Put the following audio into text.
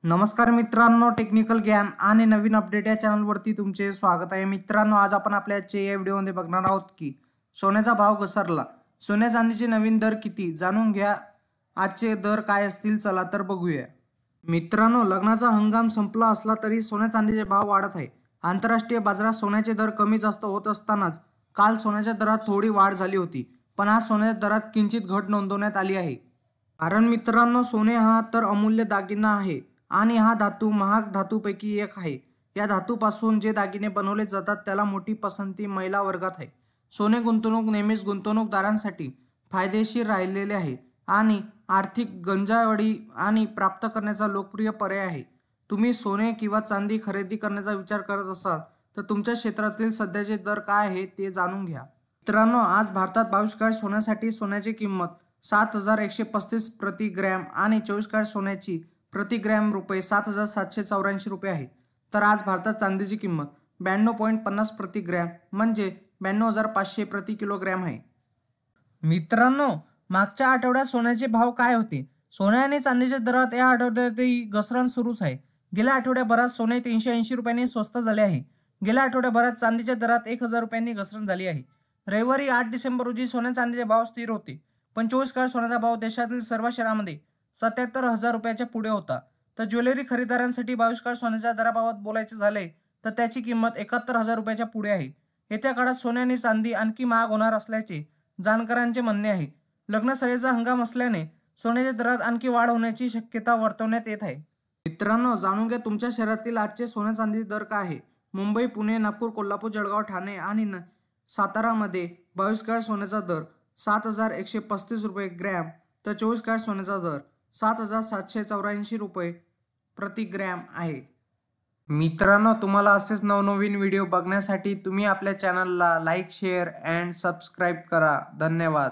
नमस्कार मित्रांनो, टेक्निकल ज्ञान आणि नवीन अपडेट या चॅनलवरती तुमचे स्वागत आहे. मित्रांनो, आज आपण आपल्या आजच्या या व्हिडिओमध्ये बघणार आहोत की सोन्याचा भाव घसरला. सोन्या चांदीचे नवीन दर किती जाणून घ्या. आजचे दर काय असतील चला तर बघूया. मित्रांनो, लग्नाचा हंगाम संपला असला तरी सोन्या चांदीचे भाव वाढत आहे. आंतरराष्ट्रीय बाजारात सोन्याचे दर कमी जास्त होत असतानाच काल सोन्याच्या दरात थोडी वाढ झाली होती. पण आज सोन्याच्या दरात किंचित घट नोंदवण्यात आली आहे. कारण मित्रांनो, सोने हा तर अमूल्य दागिना आहे आणि हा धातू महाग धातूपैकी एक आहे. या धातूपासून जे दागिने बनवले जातात त्याला मोठी पसंती महिला वर्गात आहे. सोने गुंतवणूक नेहमीच गुंतवणूकदारांसाठी फायदेशीर राहिलेले आहे आणि आर्थिक गंजावडी आणि प्राप्त करण्याचा लोकप्रिय पर्याय आहे. तुम्ही सोने किंवा चांदी खरेदी करण्याचा विचार करत असाल तर तुमच्या क्षेत्रातील सध्याचे दर काय आहे ते जाणून घ्या. मित्रांनो, आज भारतात 22 कॅरेट सोन्यासाठी सोन्याची किंमत 7,135 प्रति ग्रॅम आणि 24 कॅरेट सोन्याची प्रति ग्रॅम रुपये 7,784 रुपये आहे. तर आज भारतात चांदीची किंमत 92.50 प्रति ग्रॅम म्हणजे 92,500 प्रति किलोग्रॅम आहे. मित्रांनो, मागच्या आठवड्यात सोन्याचे भाव काय होते? सोन्या आणि चांदीच्या दरात या आठवड्यातही घसरण सुरूच आहे. गेल्या आठवड्याभरात सोने 380 रुपयांनी स्वस्त झाले आहे. गेल्या आठवड्याभरात चांदीच्या दरात 1,000 रुपयांनी घसरण झाली आहे. रविवारी 8 डिसेंबर रोजी सोन्या चांदीचे भाव स्थिर होते. 25 कॅरेट सोन्याचा भाव देशातील सर्व शहरांमध्ये 77,000 रुपयाच्या पुढे होता. तर ज्वेलरी खरेदीदारांसाठी 22 कॅरेट सोन्याच्या दराबाबत बोलायचे झाले तर त्याची किंमत 71,000 रुपयाच्या पुढे आहे. येत्या काळात सोने आणि चांदी आणखी महाग होणार असल्याचे जाणकारांचे म्हणणे आहे. लग्न सराईचा हंगाम असल्याने सोन्याच्या दरात आणखी वाढ होण्याची शक्यता वर्तवण्यात येत आहे. मित्रांनो, जाणून घ्या तुमच्या शहरातील आजचे सोन्या चांदीचे दर काय आहे. मुंबई, पुणे, नागपूर, कोल्हापूर, जळगाव, ठाणे आणि सातारामध्ये 22 कॅरेट सोन्याचा दर 7,135 रुपये ग्रॅम तर 24 कॅरेट सोन्याचा दर 7,784 रुपये प्रति ग्रॅम आहे. मित्रांनो, तुम्हाला असेच नवनवीन व्हिडिओ बघण्यासाठी तुम्ही आपल्या चॅनलला लाईक, शेअर अँड सबस्क्राईब करा. धन्यवाद.